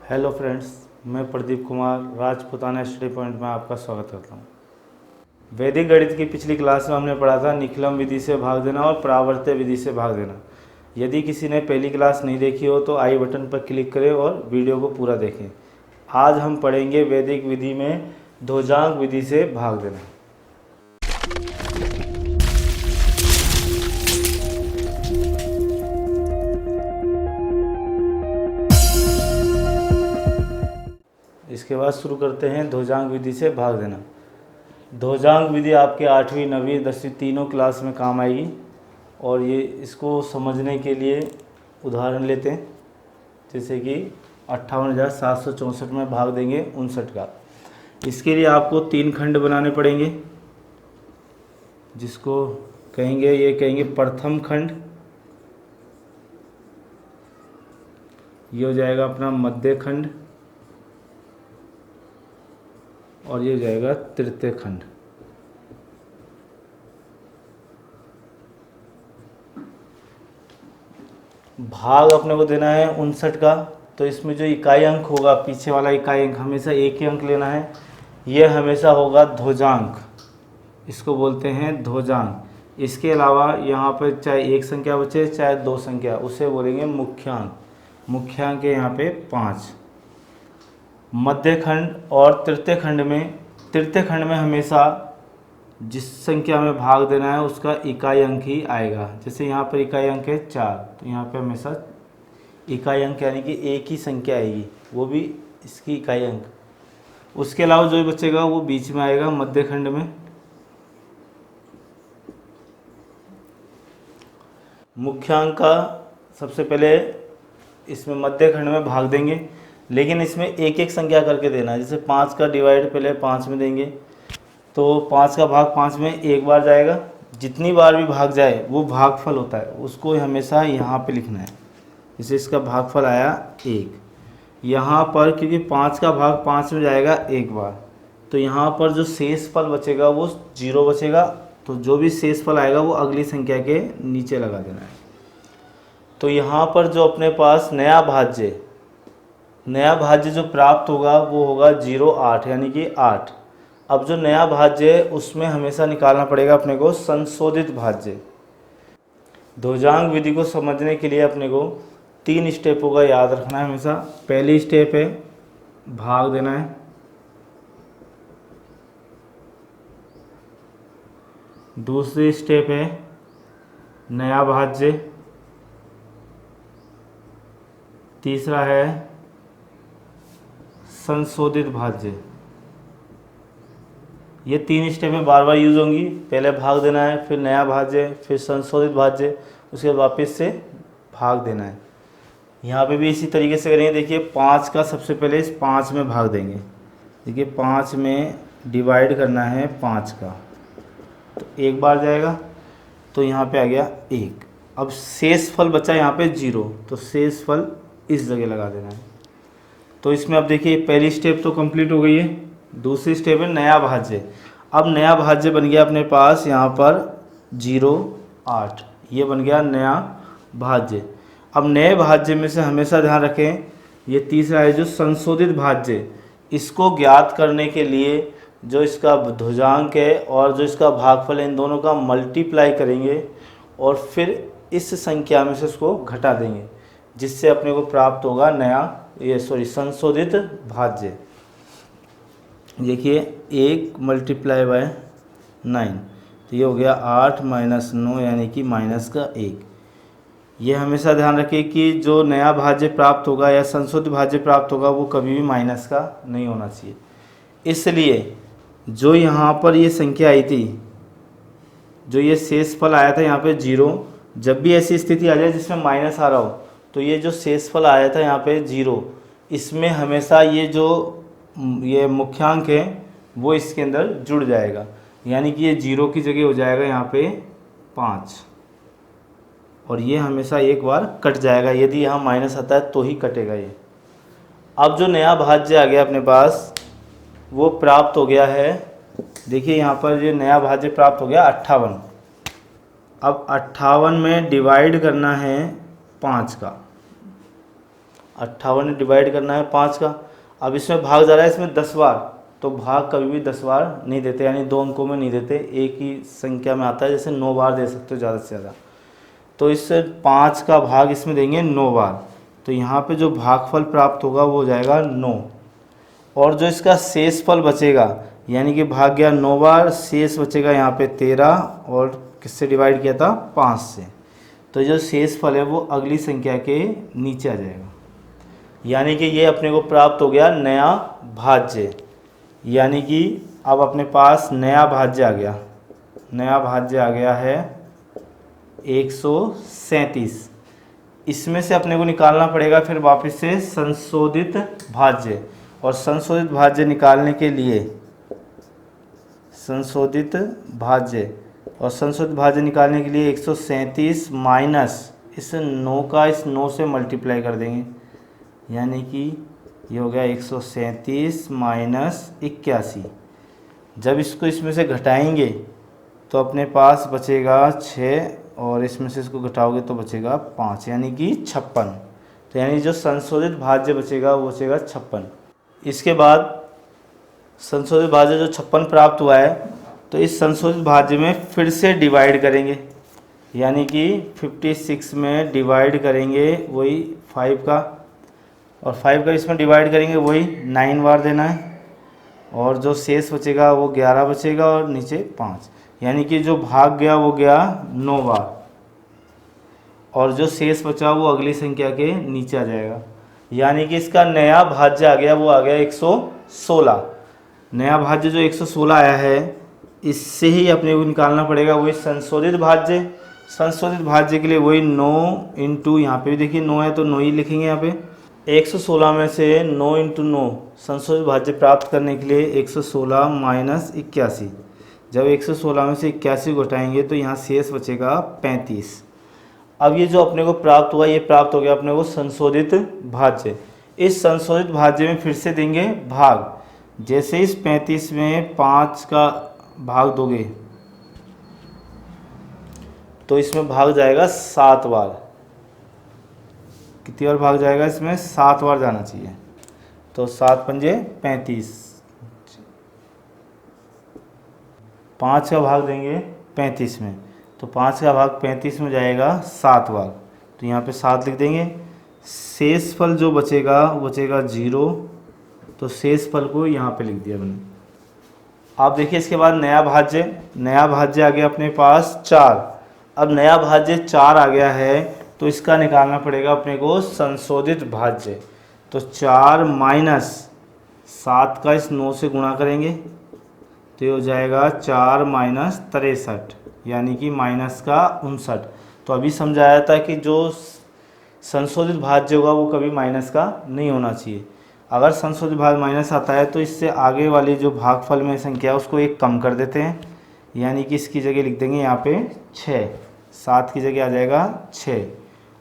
Hello friends, मैं Pradeep Kumar Rajputana study point में आपका स्वागत करता हूँ। वैदिक गणित की पिछली क्लास में हमने पढ़ा था निखिलम विधि से भाग देना और परावर्त्य विधि से भाग देना। यदि किसी ने पहली क्लास नहीं देखी हो तो आई बटन पर क्लिक करें और वीडियो को पूरा देखें। आज हम पढ़ेंगे वैदिक विधि में ध्वजांक विधि से भाग देना। इसके बाद शुरू करते हैं ध्वजांक विधि से भाग देना। ध्वजांक विधि आपके 8वीं 9वीं 10वीं तीनों क्लास में काम आएगी और ये इसको समझने के लिए उदाहरण लेते हैं, जैसे कि 58,764 में भाग देंगे 59 का। इसके लिए आपको 3 खंड बनाने पड़ेंगे, जिसको कहेंगे प्रथम खंड, ये हो जाएगा अपना मध्य खंड और ये हो जाएगा तृतीय खंड। भाग अपने को देना है 59 का, तो इसमें जो इकाई अंक होगा, पीछे वाला इकाई अंक हमेशा एक ही अंक लेना है। यह हमेशा होगा ध्वजांक, इसको बोलते हैं ध्वजांक। इसके अलावा यहाँ पर चाहे एक संख्या बचे चाहे 2 संख्या, उसे बोलेंगे मुख्यांक। मुख्यांक है यहाँ पे 5। मध्य खंड और तृतीय खंड में हमेशा जिस संख्या में भाग देना है उसका इकाई अंक ही आएगा। जैसे यहाँ पर इकाई अंक है 4, तो यहाँ पे हमेशा इकाई अंक यानी कि एक ही संख्या आएगी, वो भी इसकी इकाई अंक। उसके अलावा जो बचेगा वो बीच में आएगा मध्य खंड में। मुख्यांक का सबसे पहले इसमें मध्य खंड में भाग देंगे, लेकिन इसमें एक एक संख्या करके देना है। जैसे 5 का डिवाइड पहले 5 में देंगे, तो 5 का भाग 5 में एक बार जाएगा। जितनी बार भी भाग जाए वो भागफल होता है, उसको हमेशा यहाँ पे लिखना है। जैसे इसका भागफल आया 1, यहाँ पर क्योंकि 5 का भाग 5 में जाएगा एक बार, तो यहाँ पर जो शेष फल बचेगा वो 0 बचेगा। तो जो भी शेष फल आएगा वो अगली संख्या के नीचे लगा देना है। तो यहाँ पर जो अपने पास नया भाज्य जो प्राप्त होगा वो होगा 0,8 यानी कि 8। अब जो नया भाज्य है उसमें हमेशा निकालना पड़ेगा अपने को संशोधित भाज्य। ध्वजांक विधि को समझने के लिए अपने को 3 स्टेपों का याद रखना है हमेशा। पहली स्टेप है भाग देना है, दूसरी स्टेप है नया भाज्य, तीसरा है संशोधित भाज्य। ये 3 स्टेपें बार बार यूज होंगी। पहले भाग देना है, फिर नया भाज्य, फिर संशोधित भाज्य, उसके बाद वापस से भाग देना है। यहाँ पे भी इसी तरीके से करेंगे। देखिए 5 का सबसे पहले इस 5 में भाग देंगे। देखिए 5 में डिवाइड करना है 5 का, तो एक बार जाएगा, तो यहाँ पे आ गया 1। अब शेष फल बचा यहाँ पे 0, तो शेष फल इस जगह लगा देना है। तो इसमें अब देखिए पहली स्टेप तो कंप्लीट हो गई है। दूसरी स्टेप है नया भाज्य। अब नया भाज्य बन गया अपने पास यहाँ पर 0,8, ये बन गया नया भाज्य। अब नए भाज्य में से हमेशा ध्यान रखें, ये तीसरा है जो संशोधित भाज्य। इसको ज्ञात करने के लिए जो इसका ध्वजांक है और जो इसका भागफल है, इन दोनों का मल्टीप्लाई करेंगे और फिर इस संख्या में से उसको घटा देंगे, जिससे अपने को प्राप्त होगा संशोधित भाज्य। देखिए 1 × 9, तो ये हो गया 8 - 9 यानी कि -1। ये हमेशा ध्यान रखें कि जो नया भाज्य प्राप्त होगा या संशोधित भाज्य प्राप्त होगा वो कभी भी माइनस का नहीं होना चाहिए। इसलिए जो यहाँ पर ये संख्या आई थी, जो ये शेषफल आया था यहाँ पे 0, जब भी ऐसी स्थिति आ जाए जिसमें माइनस आ रहा हो, तो ये जो शेषफल आया था यहाँ पे 0, इसमें हमेशा ये मुख्यांक है वो इसके अंदर जुड़ जाएगा, यानी कि ये 0 की जगह हो जाएगा यहाँ पे 5, और ये हमेशा एक बार कट जाएगा। यदि यहाँ माइनस आता है तो ही कटेगा ये। अब जो नया भाज्य आ गया अपने पास वो प्राप्त हो गया है। देखिए यहाँ पर ये नया भाज्य प्राप्त हो गया 58। अब 58 में डिवाइड करना है 5 का। 58 डिवाइड करना है 5 का। अब इसमें भाग जा रहा है इसमें 10 बार, तो भाग कभी भी 10 बार नहीं देते, यानी 2 अंकों में नहीं देते, एक ही संख्या में आता है, जैसे 9 बार दे सकते हो ज़्यादा से ज़्यादा। तो इस 5 का भाग इसमें देंगे 9 बार, तो यहाँ पे जो भागफल प्राप्त होगा वो हो जाएगा 9। और जो इसका शेषफल बचेगा, यानी कि भाग गया 9 बार, शेष बचेगा यहाँ पे 13, और किससे डिवाइड किया था 5 से, तो जो शेषफल है वो अगली संख्या के नीचे आ जाएगा। यानी कि ये अपने को प्राप्त हो गया नया भाज्य, यानी कि अब अपने पास नया भाज्य आ गया। नया भाज्य आ गया है 137। इसमें से अपने को निकालना पड़ेगा फिर वापस से संशोधित भाज्य, और संशोधित भाज्य निकालने के लिए संशोधित भाज्य निकालने के लिए 137 माइनस इस 9 का इस 9 से मल्टीप्लाई कर देंगे, यानी कि ये हो गया 137 माइनस 81। जब इसको इसमें से घटाएंगे तो अपने पास बचेगा 6, और इसमें से इसको घटाओगे तो बचेगा 5, यानी कि 56। तो यानी जो संशोधित भाज्य बचेगा वो बचेगा 56। इसके बाद संशोधित भाज्य जो 56 प्राप्त हुआ है, तो इस संशोधित भाज्य में फिर से डिवाइड करेंगे, यानी कि 56 में डिवाइड करेंगे वही 5 का, और 5 का इसमें डिवाइड करेंगे वही 9 बार देना है, और जो शेष बचेगा वो 11 बचेगा, और नीचे 5, यानी कि जो भाग गया वो गया 9 बार, और जो शेष बचा वो अगली संख्या के नीचे आ जाएगा। यानी कि इसका नया भाज्य आ गया, वो आ गया 116। नया भाज्य जो 116 आया है, इससे ही अपने को निकालना पड़ेगा वही संशोधित भाज्य। संशोधित भाज्य के लिए वही 9 इंटू, यहाँ पे भी देखिए 9 है तो 9 ही लिखेंगे यहाँ पे। 116 में से 9 इंटू 9 संशोधित भाज्य प्राप्त करने के लिए 116 माइनस 81। जब 116 में से 81 को घटाएंगे तो यहाँ शेष बचेगा 35। अब ये जो अपने को प्राप्त हुआ, ये प्राप्त हो गया अपने को संशोधित भाज्य। इस संशोधित भाज्य में फिर से देंगे भाग। जैसे इस 35 में 5 का भाग दोगे तो इसमें भाग जाएगा 7 बार। कितनी बार भाग जाएगा इसमें? 7 बार जाना चाहिए। तो 7 पंजे 35, 5 का भाग देंगे 35 में, तो 5 का भाग 35 में जाएगा 7 बार, तो यहाँ पे 7 लिख देंगे। शेषफल जो बचेगा वो बचेगा 0, तो शेषफल को यहाँ पे लिख दिया मैंने। आप देखिए इसके बाद नया भाज्य आ गया अपने पास 4। अब नया भाज्य 4 आ गया है तो इसका निकालना पड़ेगा अपने को संशोधित भाज्य। तो 4 माइनस 7 का इस 9 से गुणा करेंगे तो ये हो जाएगा 4 माइनस 63, यानी कि माइनस का 59। तो अभी समझाया था कि जो संशोधित भाज्य होगा वो कभी माइनस का नहीं होना चाहिए। अगर संशोधित भाज्य माइनस आता है तो इससे आगे वाली जो भागफल में संख्या है उसको एक कम कर देते हैं, यानी कि इसकी जगह लिख देंगे यहाँ पे 6, 7 की जगह आ जाएगा 6।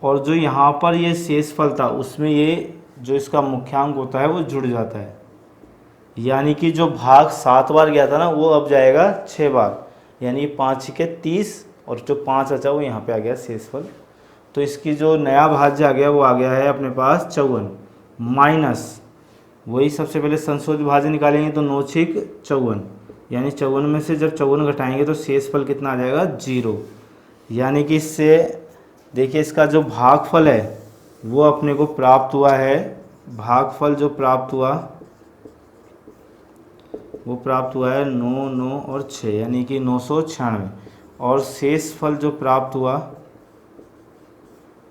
और जो यहाँ पर ये शेषफल था उसमें ये जो इसका मुख्यांक होता है वो जुड़ जाता है, यानी कि जो भाग 7 बार गया था ना वो अब जाएगा 6 बार, यानी 5 के 30, और जो 5 बचा वो यहाँ पे आ गया शेषफल। तो इसकी जो नया भाज्य आ गया वो आ गया है अपने पास 54 माइनस, वही सबसे पहले संशोधित भाज्य निकालेंगे तो 9 6 54, यानी 54 में से जब 54 घटाएंगे तो शेषफल कितना आ जाएगा 0। यानी कि इससे देखिए इसका जो भागफल है वो अपने को प्राप्त हुआ है। भागफल जो प्राप्त हुआ वो प्राप्त हुआ है 9 9 और 6, यानी कि 996। और शेषफल जो प्राप्त हुआ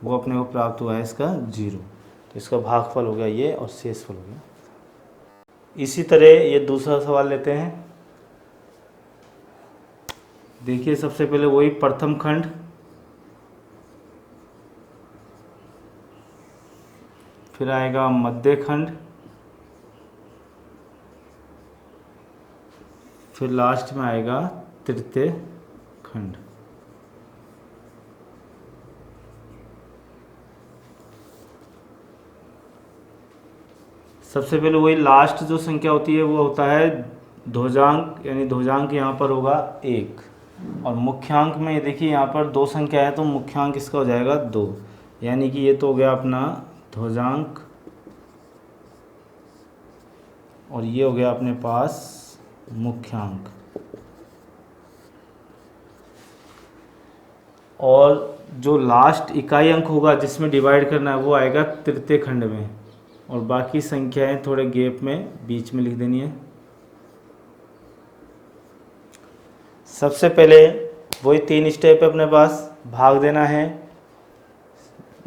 वो अपने को प्राप्त हुआ है इसका 0। तो इसका भागफल हो गया ये और शेषफल हो गया। इसी तरह ये दूसरा सवाल लेते हैं। देखिए सबसे पहले वही प्रथम खंड, फिर आएगा मध्य खंड, फिर लास्ट में आएगा तृतीय खंड। सबसे पहले वही लास्ट जो संख्या होती है वो होता है ध्वजांक, यानी ध्वजांक यहाँ पर होगा 1, और मुख्यांक में ये देखिए यहाँ पर 2 संख्या है तो मुख्यांक इसका हो जाएगा 2, यानी कि ये तो हो गया अपना ध्वजांक और ये हो गया अपने पास मुख्यांक। और जो लास्ट इकाई अंक होगा जिसमें डिवाइड करना है वो आएगा तृतीय खंड में, और बाकी संख्याएं थोड़े गैप में बीच में लिख देनी है। सबसे पहले वही 3 स्टेप है अपने पास, भाग देना है,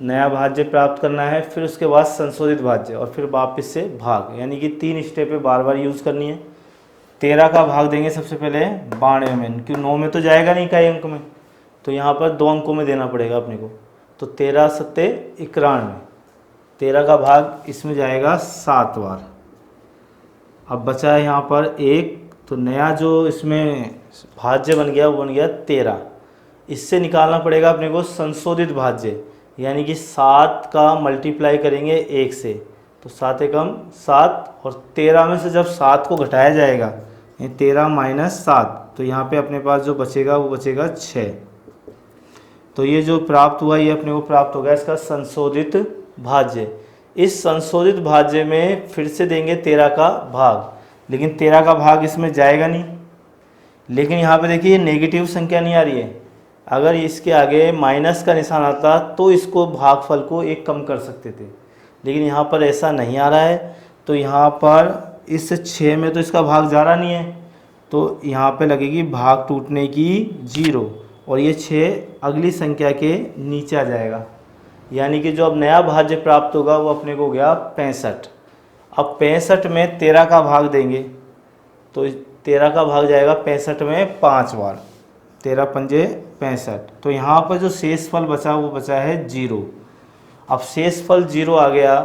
नया भाज्य प्राप्त करना है, फिर उसके बाद संशोधित भाज्य और फिर वापस से भाग, यानी कि 3 स्टेपें बार बार यूज़ करनी है। 13 का भाग देंगे सबसे पहले 92 में, क्योंकि 9 में तो जाएगा नहीं इकाई अंक में, तो यहाँ पर 2 अंकों में देना पड़ेगा अपने को। तो 13 सत्ते 91, 13 का भाग इसमें जाएगा 7 बार। अब बचा है यहाँ पर 1, तो नया जो इसमें भाज्य बन गया वो बन गया 13। इससे निकालना पड़ेगा अपने को संशोधित भाज्य, यानी कि 7 का मल्टीप्लाई करेंगे 1 से, तो 7 एकम 7, और 13 में से जब 7 को घटाया जाएगा, यानी 13 माइनस 7, तो यहाँ पे अपने पास जो बचेगा वो बचेगा 6। तो ये जो प्राप्त हुआ ये अपने को प्राप्त हो गया इसका संशोधित भाज्य। इस संशोधित भाज्य में फिर से देंगे 13 का भाग, लेकिन 13 का भाग इसमें जाएगा नहीं। लेकिन यहाँ पे देखिए नेगेटिव संख्या नहीं आ रही है, अगर इसके आगे माइनस का निशान आता तो इसको भागफल को 1 कम कर सकते थे, लेकिन यहाँ पर ऐसा नहीं आ रहा है। तो यहाँ पर इस 6 में तो इसका भाग जा रहा नहीं है, तो यहाँ पे लगेगी भाग टूटने की 0, और ये 6 अगली संख्या के नीचे आ जाएगा, यानी कि जो अब नया भाज्य प्राप्त होगा वो अपने को हो गया 65। अब 65 में 13 का भाग देंगे, तो 13 का भाग जाएगा 65 में 5 बार, 13 पंजे 65। तो यहाँ पर जो शेष फल बचा वो बचा है 0। अब शेष फल 0 आ गया,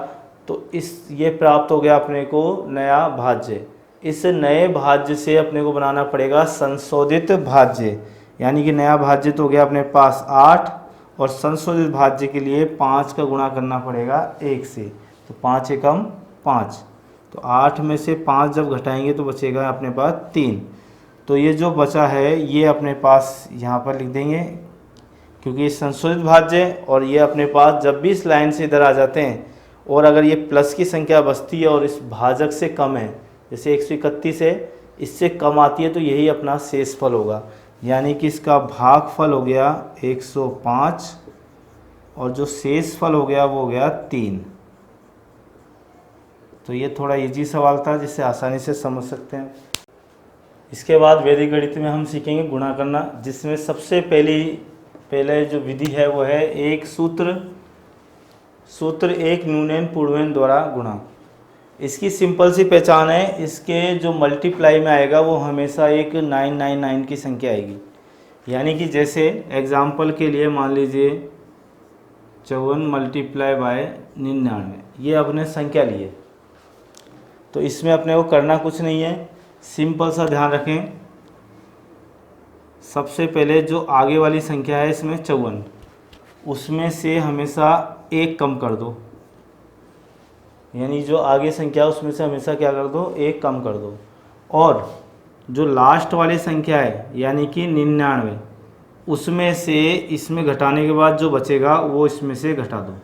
तो ये प्राप्त हो गया अपने को नया भाज्य। इस नए भाज्य से अपने को बनाना पड़ेगा संशोधित भाज्य, यानी कि नया भाज्य तो हो गया अपने पास 8, और संशोधित भाज्य के लिए 5 का गुणा करना पड़ेगा 1 से, तो 5 एकम 5, तो 8 में से 5 जब घटाएंगे तो बचेगा अपने पास 3। तो ये जो बचा है ये अपने पास यहाँ पर लिख देंगे, क्योंकि ये संशोधित भाज्य, और ये अपने पास जब भी इस लाइन से इधर आ जाते हैं और अगर ये प्लस की संख्या बचती है और इस भाजक से कम है, जैसे 131 है, इससे कम आती है, तो यही अपना शेषफल होगा, यानी कि इसका भागफल हो गया 105 और जो शेषफल हो गया वो हो गया 3। तो ये थोड़ा इजी सवाल था जिससे आसानी से समझ सकते हैं। इसके बाद वैदिक गणित में हम सीखेंगे गुणा करना, जिसमें सबसे पहले जो विधि है वो है एक सूत्र एक न्यूनैन पूर्णैन द्वारा गुणा। इसकी सिंपल सी पहचान है, इसके जो मल्टीप्लाई में आएगा वो हमेशा एक 999 की संख्या आएगी, यानी कि जैसे एग्जाम्पल के लिए मान लीजिए 54 मल्टीप्लाई बाय 99, ये अपने संख्या लिए, तो इसमें अपने को करना कुछ नहीं है, सिंपल सा ध्यान रखें। सबसे पहले जो आगे वाली संख्या है इसमें 54, उसमें से हमेशा 1 कम कर दो, यानी जो आगे संख्या है उसमें से हमेशा क्या कर दो, 1 कम कर दो। और जो लास्ट वाली संख्या है यानी कि 99, उसमें से इसमें घटाने के बाद जो बचेगा वो इसमें से घटा दो,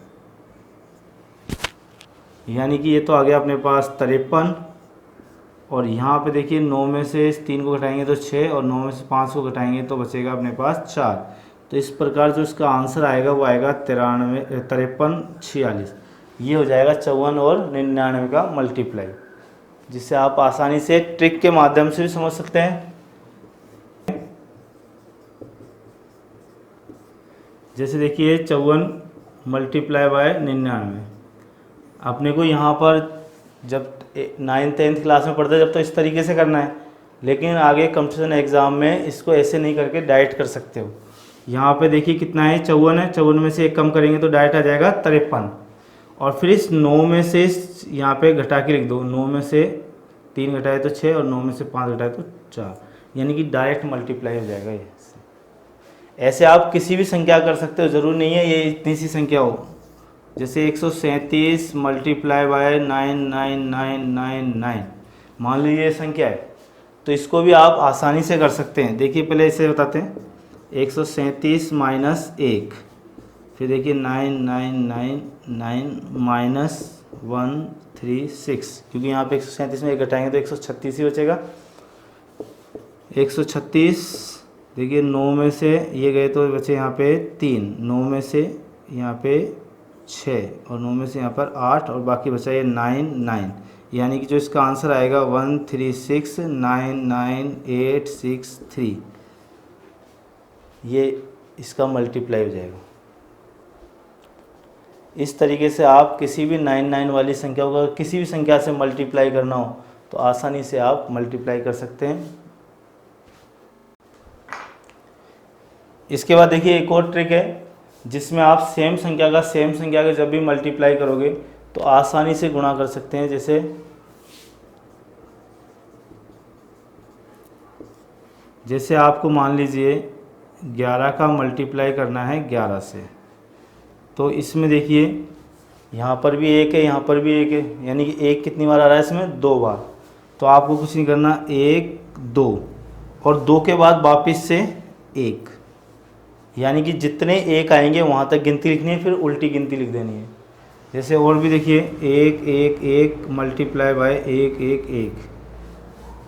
यानी कि ये तो आ गया अपने पास 53। और यहाँ पे देखिए 9 में से 3 को घटाएंगे तो 6, और 9 में से 5 को घटाएंगे तो बचेगा अपने पास 4। तो इस प्रकार जो इसका आंसर आएगा वो आएगा 53 46। ये हो जाएगा 54 और 99 का मल्टीप्लाई, जिससे आप आसानी से ट्रिक के माध्यम से भी समझ सकते हैं। जैसे देखिए 54 मल्टीप्लाई बाय 99, अपने को यहाँ पर जब 9th 10th क्लास में पढ़ते जब तो इस तरीके से करना है, लेकिन आगे कंपटीशन एग्ज़ाम में इसको ऐसे नहीं करके डायरेक्ट कर सकते हो। यहाँ पे देखिए कितना है, 54 है, 54 में से 1 कम करेंगे तो डायरेक्ट आ जाएगा 53, और फिर इस 9 में से यहाँ पे घटा के लिख दो, 9 में से 3 घटाए तो 6 और 9 में से 5 घटाए तो 4, यानी कि डायरेक्ट मल्टीप्लाई हो जाएगा ये। ऐसे आप किसी भी संख्या कर सकते हो, ज़रूरी नहीं है ये इतनी सी संख्या हो। जैसे 137 मल्टीप्लाई बाय 99999, मान लीजिए ये संख्या है, तो इसको भी आप आसानी से कर सकते हैं। देखिए पहले इसे बताते हैं, 137 माइनस 1, फिर देखिए 9999 माइनस 1 136, क्योंकि यहाँ पे 137 में 1 घटाएंगे तो 136 ही बचेगा। 136, देखिए 9 में से ये गए तो बचे यहाँ पे 3, 9 में से यहाँ पे 6 और 9 में से यहाँ पर 8 और बाकी बचा ये 9, यानी कि जो इसका आंसर आएगा 136,99863, ये इसका मल्टीप्लाई हो जाएगा। इस तरीके से आप किसी भी 99 वाली संख्या को किसी भी संख्या से मल्टीप्लाई करना हो तो आसानी से आप मल्टीप्लाई कर सकते हैं। इसके बाद देखिए एक और ट्रिक है जिसमें आप सेम संख्या का जब भी मल्टीप्लाई करोगे तो आसानी से गुणा कर सकते हैं। जैसे आपको मान लीजिए 11 का मल्टीप्लाई करना है 11 से, तो इसमें देखिए यहाँ पर भी 1 है, यहाँ पर भी 1 है, यानी कि 1 कितनी बार आ रहा है इसमें? 2 बार। तो आपको कुछ नहीं करना, 1 2 और 2 के बाद वापस से 1, यानी कि जितने 1 आएंगे वहाँ तक गिनती लिखनी है, फिर उल्टी गिनती लिख देनी है। जैसे और भी देखिए 1 1 1 मल्टीप्लाई बाय 1 1 1,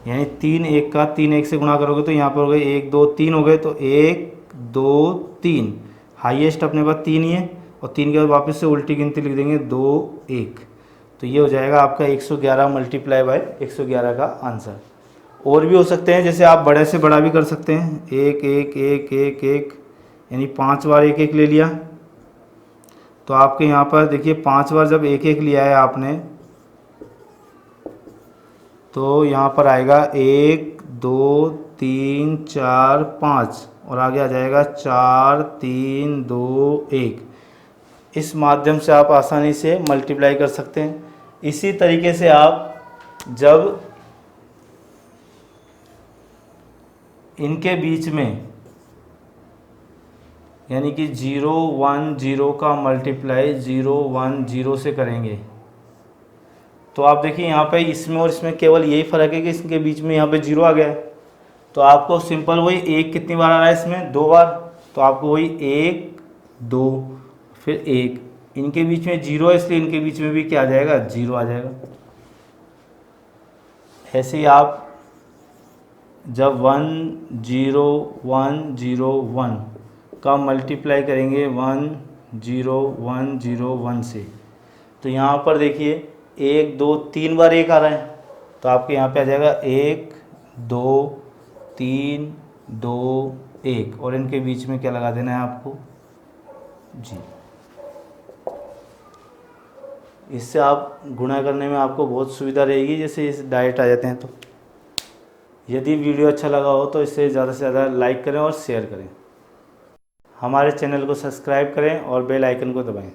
यानी 3 1 का 3 1 से गुणा करोगे तो यहाँ पर हो गए 1 2 3 हो गए, तो 1 2 3, हाईएस्ट अपने पास 3 ही है और 3 के बाद वापस से उल्टी गिनती लिख देंगे 2 1, तो ये हो जाएगा आपका 111 मल्टीप्लाई बाय 111 का आंसर। और भी हो सकते हैं, जैसे आप बड़े से बड़ा भी कर सकते हैं, 1 1 1 1 1, यानी 5 बार 1 1 ले लिया, तो आपके यहाँ पर देखिए 5 बार जब 1 1 लिया है आपने, तो यहाँ पर आएगा 1 2 3 4 5 और आगे आ जाएगा 4 3 2 1। इस माध्यम से आप आसानी से मल्टीप्लाई कर सकते हैं। इसी तरीके से आप जब इनके बीच में यानी कि 0 1 0 का मल्टीप्लाई 0 1 0 से करेंगे, तो आप देखिए यहाँ पे इसमें और इसमें केवल यही फ़र्क है कि इसके बीच में यहाँ पे 0 आ गया है, तो आपको सिंपल वही 1 कितनी बार आ रहा है इसमें? 2 बार, तो आपको वही 1 2 फिर 1, इनके बीच में 0 है इसलिए इनके बीच में भी क्या आ जाएगा? 0 आ जाएगा। ऐसे ही आप जब 1 0 1 0 1 का मल्टीप्लाई करेंगे 1 0 1 0 1 से, तो यहाँ पर देखिए 1 2 3 बार 1 आ रहा है, तो आपके यहाँ पे आ जाएगा 1 2 3 2 1 और इनके बीच में क्या लगा देना है आपको? जी। इससे आप गुणा करने में आपको बहुत सुविधा रहेगी, जैसे इस डायरेक्ट आ जाते हैं। तो यदि वीडियो अच्छा लगा हो तो इसे ज़्यादा से ज़्यादा लाइक करें और शेयर करें। हमारे चैनल को सब्सक्राइब करें और बेल आइकन को दबाएं।